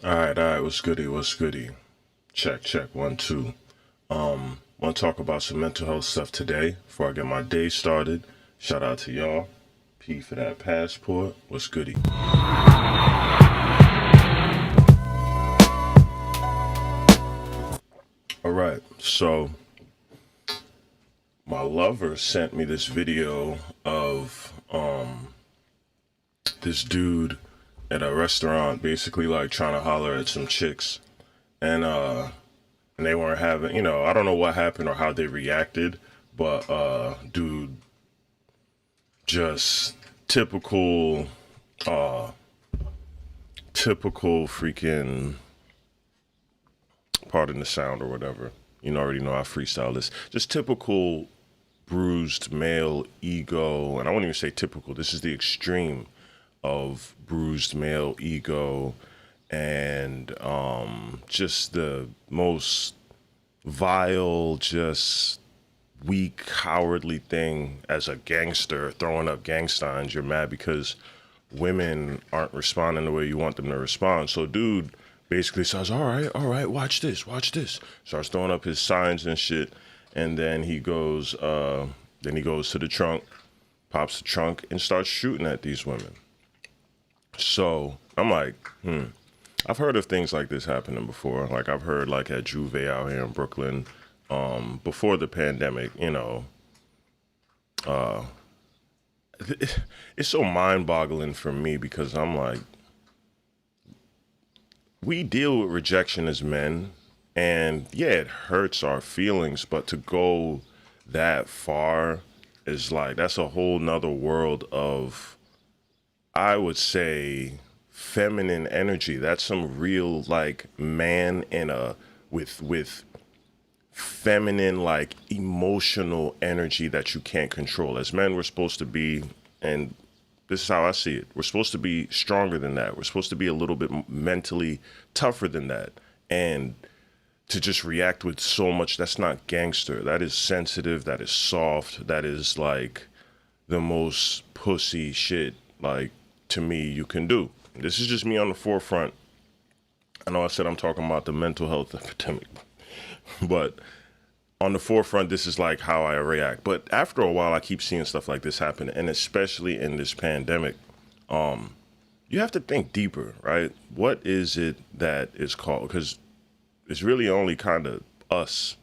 All right, what's goody, what's goody? Check, 1, 2. Want to talk about some mental health stuff today before I get my day started. Shout out to y'all. P for that passport. What's goody? All right, so my lover sent me this video of this dude at a restaurant basically like trying to holler at some chicks and they weren't having, I don't know what happened or how they reacted, but dude, just typical, uh, typical freaking, pardon the sound or whatever. You already know I freestyle this. Just typical bruised male ego, and I won't even say typical. This is the extreme of bruised male ego, and just the most vile, just weak, cowardly thing as a gangster throwing up gang signs. You're mad because women aren't responding the way you want them to respond. So, dude basically says, all right, watch this, watch this. Starts throwing up his signs and shit. And then he goes to the trunk, pops the trunk, and starts shooting at these women. So I'm like, I've heard of things like this happening before. Like I've heard like at Juve out here in Brooklyn, before the pandemic, uh, it's so mind boggling for me because I'm like, we deal with rejection as men, and yeah, it hurts our feelings, but to go that far is like, that's a whole nother world of, I would say, feminine energy. That's some real like man in a with feminine like emotional energy that you can't control. As men, we're supposed to be, and this is how I see it. We're supposed to be stronger than that. We're supposed to be a little bit mentally tougher than that. And to just react with so much, that's not gangster. That is sensitive. That is soft. That is like the most pussy shit, like, to me, you can do. This is just me on the forefront. I know I said I'm talking about the mental health epidemic, but on the forefront, this is like how I react. But after a while, I keep seeing stuff like this happen, and especially in this pandemic, you have to think deeper, right? What is it that is called? Because it's really only kind of us,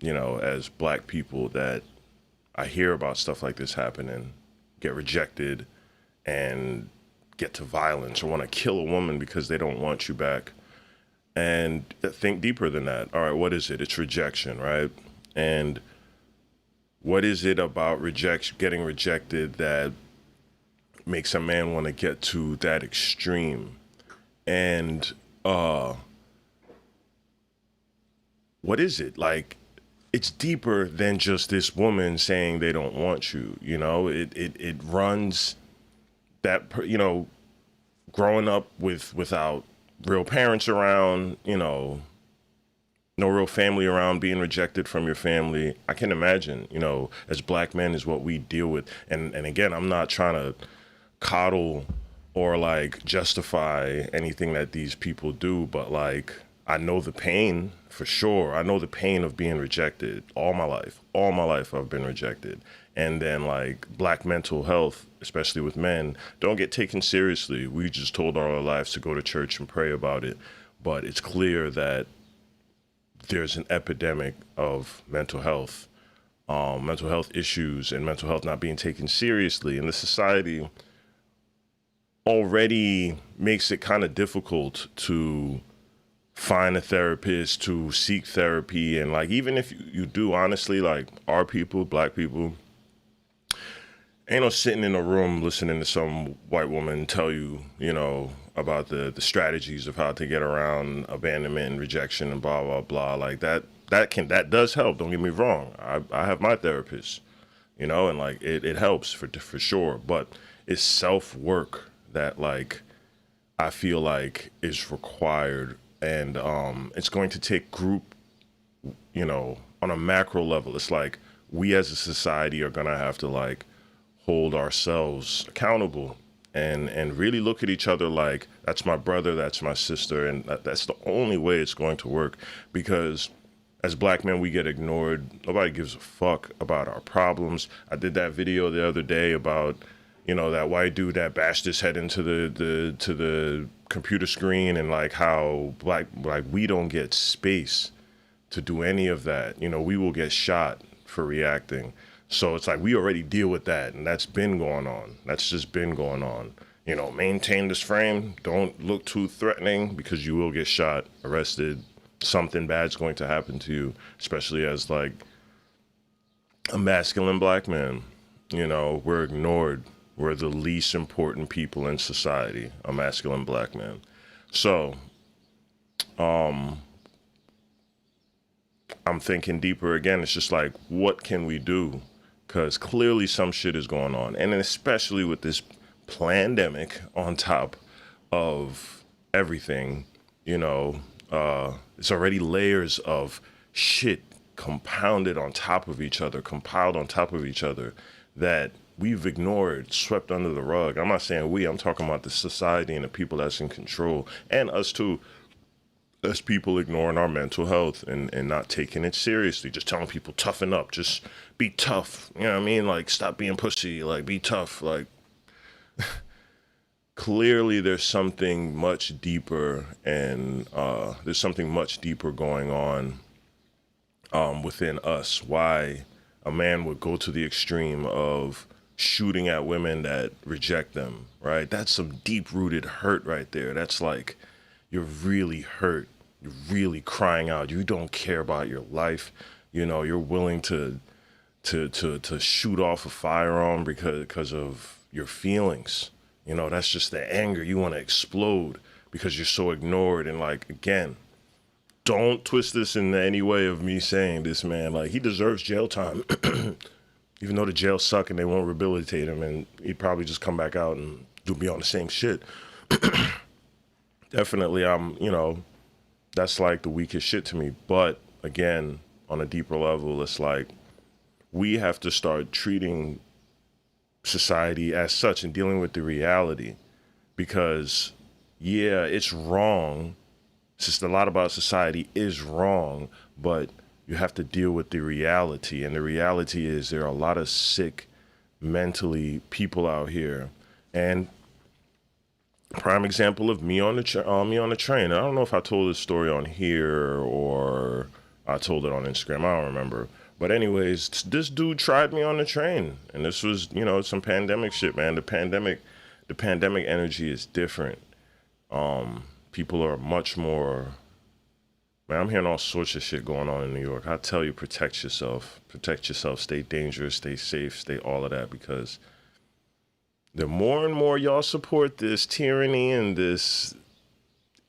as black people that I hear about stuff like this happening, get rejected, and get to violence or want to kill a woman because they don't want you back. And think deeper than that. All right, what is it? It's rejection, right? And what is it about getting rejected that makes a man want to get to that extreme? And what is it? Like, it's deeper than just this woman saying they don't want you. It runs that, growing up without real parents around, no real family around, being rejected from your family. I can imagine, as black men is what we deal with. And again, I'm not trying to coddle or like justify anything that these people do, but like, I know the pain for sure. I know the pain of being rejected all my life. All my life I've been rejected. And then like black mental health, especially with men, don't get taken seriously. We just told all our lives to go to church and pray about it. But it's clear that there's an epidemic of mental health issues and mental health not being taken seriously. And the society already makes it kind of difficult to find a therapist, to seek therapy. And like, even if you do, honestly, like our people, black people, ain't no sitting in a room listening to some white woman tell you, about the strategies of how to get around abandonment and rejection and blah, blah, blah. Like that does help. Don't get me wrong. I have my therapist, and like it helps for sure. But it's self-work that like I feel like is required. And it's going to take group, on a macro level. It's like we as a society are going to have to like hold ourselves accountable and really look at each other like, that's my brother, that's my sister, and that's the only way it's going to work. Because as black men, we get ignored. Nobody gives a fuck about our problems. I did that video the other day about, that white dude that bashed his head into the computer screen, and like how we don't get space to do any of that. We will get shot for reacting. So it's like we already deal with that, and that's been going on. That's just been going on. Maintain this frame. Don't look too threatening, because you will get shot, arrested. Something bad's going to happen to you, especially as like a masculine black man. We're ignored. We're the least important people in society, a masculine black man. So, I'm thinking deeper again. It's just like, what can we do? Because clearly some shit is going on. And especially with this pandemic on top of everything, it's already layers of shit compounded on top of each other, compiled on top of each other, that we've ignored, swept under the rug. I'm not saying we, I'm talking about the society and the people that's in control, and us too, as people ignoring our mental health and not taking it seriously, just telling people toughen up, just be tough, you know what I mean? Like, stop being pussy, like, be tough, like, clearly there's something much deeper, and there's something much deeper going on within us. Why a man would go to the extreme of shooting at women that reject them, right? That's some deep-rooted hurt right there. That's like, you're really hurt. You're really crying out. You don't care about your life. You're willing to shoot off a firearm because of your feelings. That's just the anger. You want to explode because you're so ignored. And like, again, don't twist this in any way of me saying this man, like, he deserves jail time. Even though the jails suck and they won't rehabilitate him, and he'd probably just come back out and be on the same shit. Definitely, that's like the weakest shit to me. But again, on a deeper level, it's like, we have to start treating society as such and dealing with the reality. Because, yeah, it's wrong. It's just a lot about society is wrong, but you have to deal with the reality. And the reality is there are a lot of sick, mentally people out here. And prime example of me on the train. I don't know if I told this story on here or I told it on Instagram. I don't remember. But anyways, this dude tried me on the train, and this was, some pandemic shit, man. The pandemic energy is different. People are much more. Man, I'm hearing all sorts of shit going on in New York. I tell you, protect yourself, stay dangerous, stay safe, stay all of that, because the more and more y'all support this tyranny and this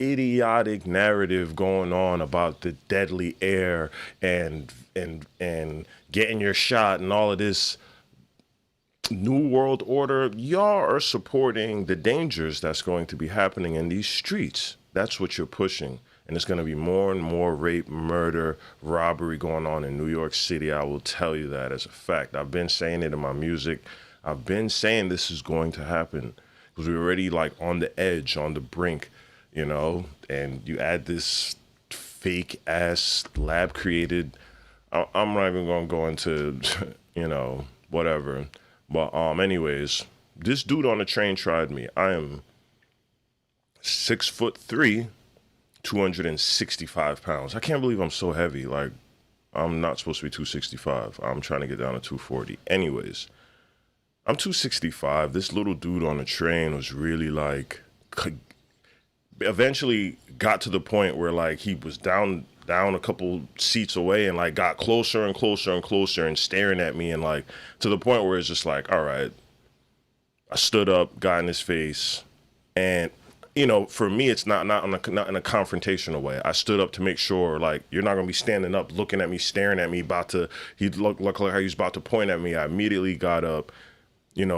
idiotic narrative going on about the deadly air and getting your shot and all of this new world order, y'all are supporting the dangers that's going to be happening in these streets. That's what you're pushing. And it's going to be more and more rape, murder, robbery going on in New York City. I will tell you that as a fact. I've been saying it in my music. I've been saying this is going to happen because we're already like on the edge, on the brink, and you add this fake ass lab created. I'm not even going to go into, whatever. But anyways, this dude on the train tried me. I am 6'3", 265 pounds. I can't believe I'm so heavy. Like, I'm not supposed to be 265. I'm trying to get down to 240. Anyways, I'm 265. This little dude on the train was really like, eventually got to the point where like he was down a couple seats away and like got closer and closer and closer and staring at me, and like to the point where it's just like, all right. I stood up, got in his face, and for me, it's not in a confrontational way. I stood up to make sure, like, you're not gonna be standing up, looking at me, staring at me, he looked like how he was about to point at me. I immediately got up,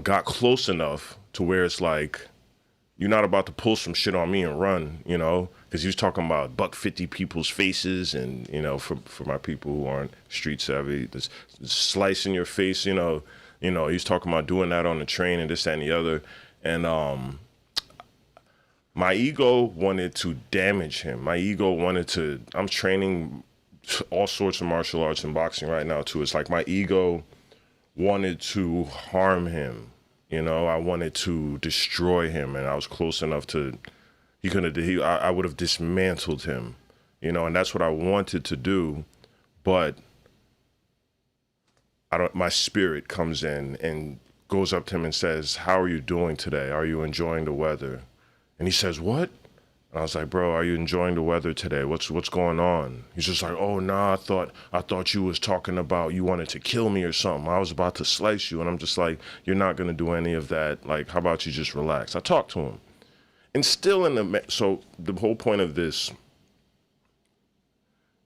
got close enough to where it's like, you're not about to pull some shit on me and run, because he was talking about $150 people's faces, and for my people who aren't street savvy, this slice in your face, he was talking about doing that on the train and this, that, and the other. And my ego wanted to damage him. My ego wanted to. I'm training all sorts of martial arts and boxing right now too. It's like my ego wanted to harm him. You know, I wanted to destroy him, and I was close enough to. He couldn't. I would have dismantled him. You know, and that's what I wanted to do, but I don't. My spirit comes in and goes up to him and says, "How are you doing today? Are you enjoying the weather?" And he says, "What?" And I was like, "Bro, are you enjoying the weather today? What's going on?" He's just like, "Oh, nah, I thought you was talking about you wanted to kill me or something. I was about to slice you." And I'm just like, "You're not gonna do any of that. Like, how about you just relax?" I talked to him, and still so the whole point of this,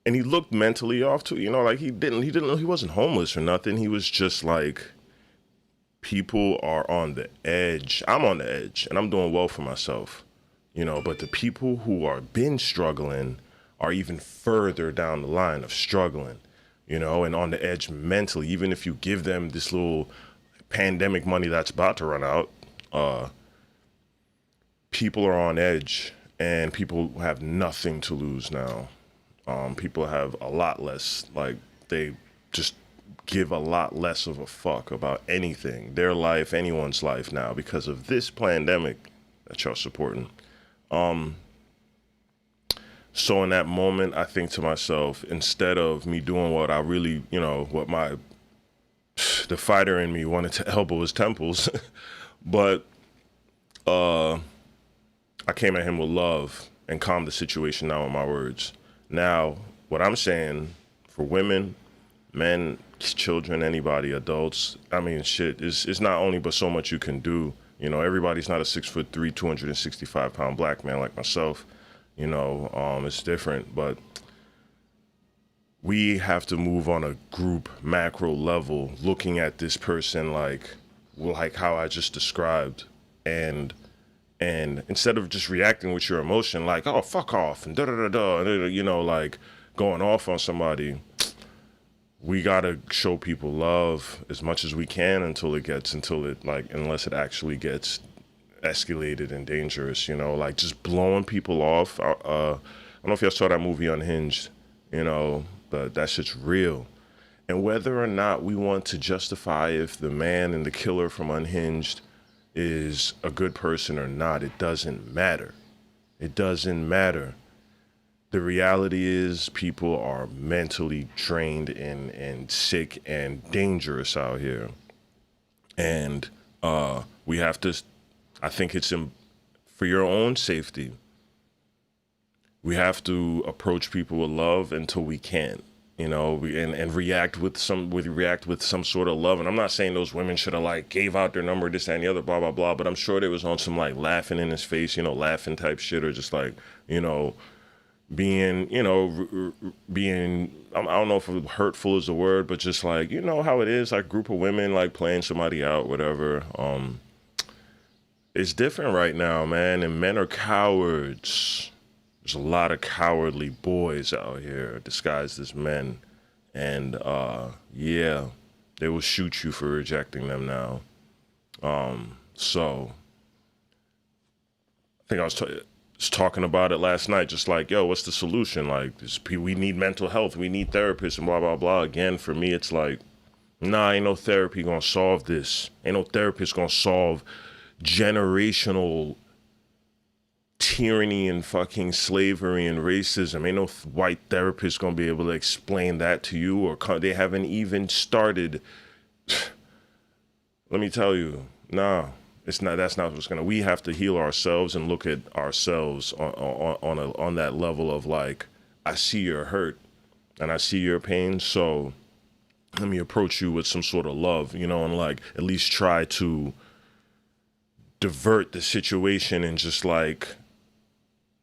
and he looked mentally off too. You know, like he wasn't homeless or nothing. He was just like, people are on the edge. I'm on the edge, and I'm doing well for myself. You know, but the people who are been struggling are even further down the line of struggling, you know, and on the edge mentally. Even if you give them this little pandemic money that's about to run out, people are on edge, and people have nothing to lose now. People have a lot less, like, they just give a lot less of a fuck about anything, their life, anyone's life now, because of this pandemic that y'all supporting. So in that moment, I think to myself, instead of me doing what I really, you know, what the fighter in me wanted to elbow his temples, but I came at him with love and calmed the situation down with my words. Now, what I'm saying for women, men, children, anybody, adults, I mean, shit, it's not only but so much you can do. You know, everybody's not a 6'3", 265-pound black man like myself. You know, it's different, but we have to move on a group macro level, looking at this person like how I just described, and instead of just reacting with your emotion, like, oh, fuck off, and da da da da, you know, like going off on somebody. We gotta show people love as much as we can until unless it actually gets escalated and dangerous, you know, like just blowing people off. I don't know if y'all saw that movie Unhinged, you know, but that shit's real. And whether or not we want to justify if the man and the killer from Unhinged is a good person or not, it doesn't matter. It doesn't matter. The reality is people are mentally drained and sick and dangerous out here. And we have to, I think for your own safety, we have to approach people with love until we can, you know, and react with some sort of love. And I'm not saying those women should have like gave out their number, this, that, and the other, blah, blah, blah. But I'm sure they was on some like laughing in his face, you know, laughing type shit, or just like, you know, being, you know, I don't know if hurtful is the word, but just like, you know how it is, like group of women like playing somebody out, whatever. It's different right now, man, and men are cowards. There's a lot of cowardly boys out here disguised as men, and yeah, they will shoot you for rejecting them now. So I think I was talking about it last night, just like, yo, what's the solution? Like, we need mental health, we need therapists, and blah, blah, blah. Again, for me, it's like, nah, ain't no therapy gonna solve this. Ain't no therapist gonna solve generational tyranny and fucking slavery and racism. Ain't no white therapist gonna be able to explain that to you, or they haven't even started. Let me tell you, nah. It's not. That's not what's gonna. We have to heal ourselves and look at ourselves on that level of like, I see your hurt, and I see your pain. So let me approach you with some sort of love, you know, and like at least try to divert the situation and just like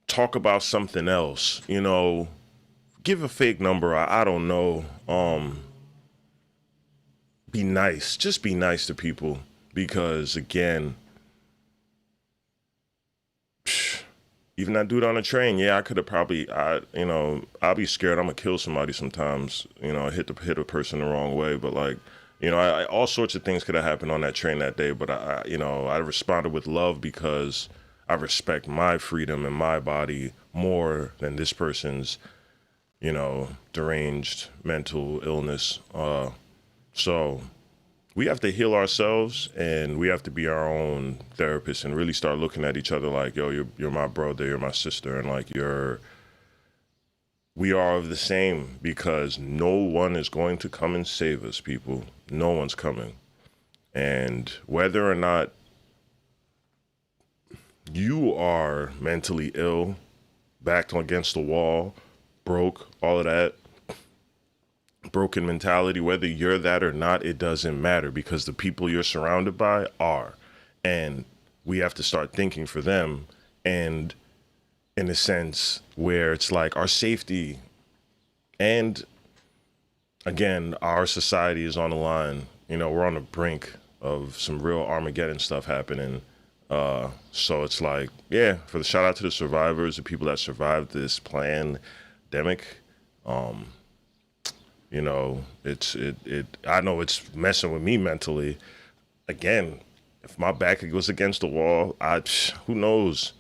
talk about something else, you know. Give a fake number. I don't know. Be nice. Just be nice to people. Because again, even that dude on the train, yeah, I could have probably, you know, I'll be scared I'm gonna kill somebody sometimes, you know, hit a person the wrong way. But like, All sorts of things could have happened on that train that day, but I responded with love because I respect my freedom and my body more than this person's, deranged mental illness. So we have to heal ourselves, and we have to be our own therapists and really start looking at each other like, yo, you're my brother, you're my sister, and like we are of the same, because no one is going to come and save us, people. No one's coming. And whether or not you are mentally ill, backed against the wall, broke, all of that, broken mentality, whether you're that or not, it doesn't matter, because the people you're surrounded by are. And we have to start thinking for them, and in a sense where it's like our safety and, again, our society is on the line. We're on the brink of some real Armageddon stuff happening. So it's like, yeah, for the shout out to the survivors, the people that survived this pandemic. I know it's messing with me mentally. Again, if my back was against the wall, who knows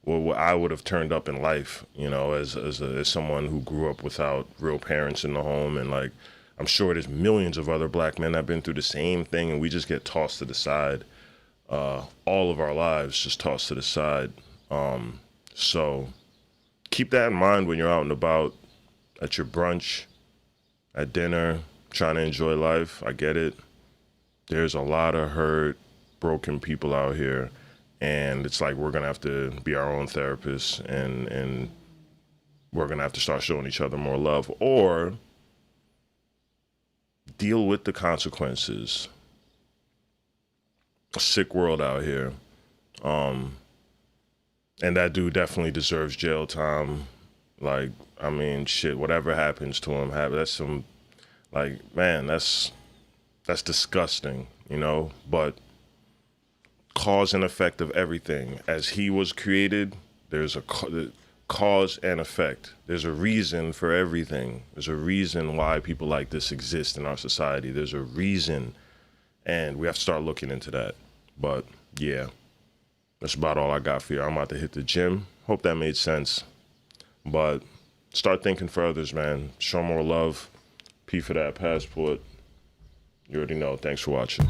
what I would have turned up in life, as someone who grew up without real parents in the home. And like, I'm sure there's millions of other black men that have been through the same thing, and we just get tossed to the side. All of our lives just tossed to the side. So keep that in mind when you're out and about, at your brunch, at dinner, trying to enjoy life. I get it. There's a lot of hurt, broken people out here, and it's like we're gonna have to be our own therapists, and we're gonna have to start showing each other more love, or deal with the consequences. A sick world out here. And that dude definitely deserves jail time. Like, I mean, shit, whatever happens to him, that's some, like, man, that's disgusting, But cause and effect of everything. As he was created, there's a cause and effect. There's a reason for everything. There's a reason why people like this exist in our society. There's a reason, and we have to start looking into that. But, yeah, that's about all I got for you. I'm about to hit the gym. Hope that made sense. But start thinking for others, man. Show more love. P for that passport. You already know. Thanks for watching.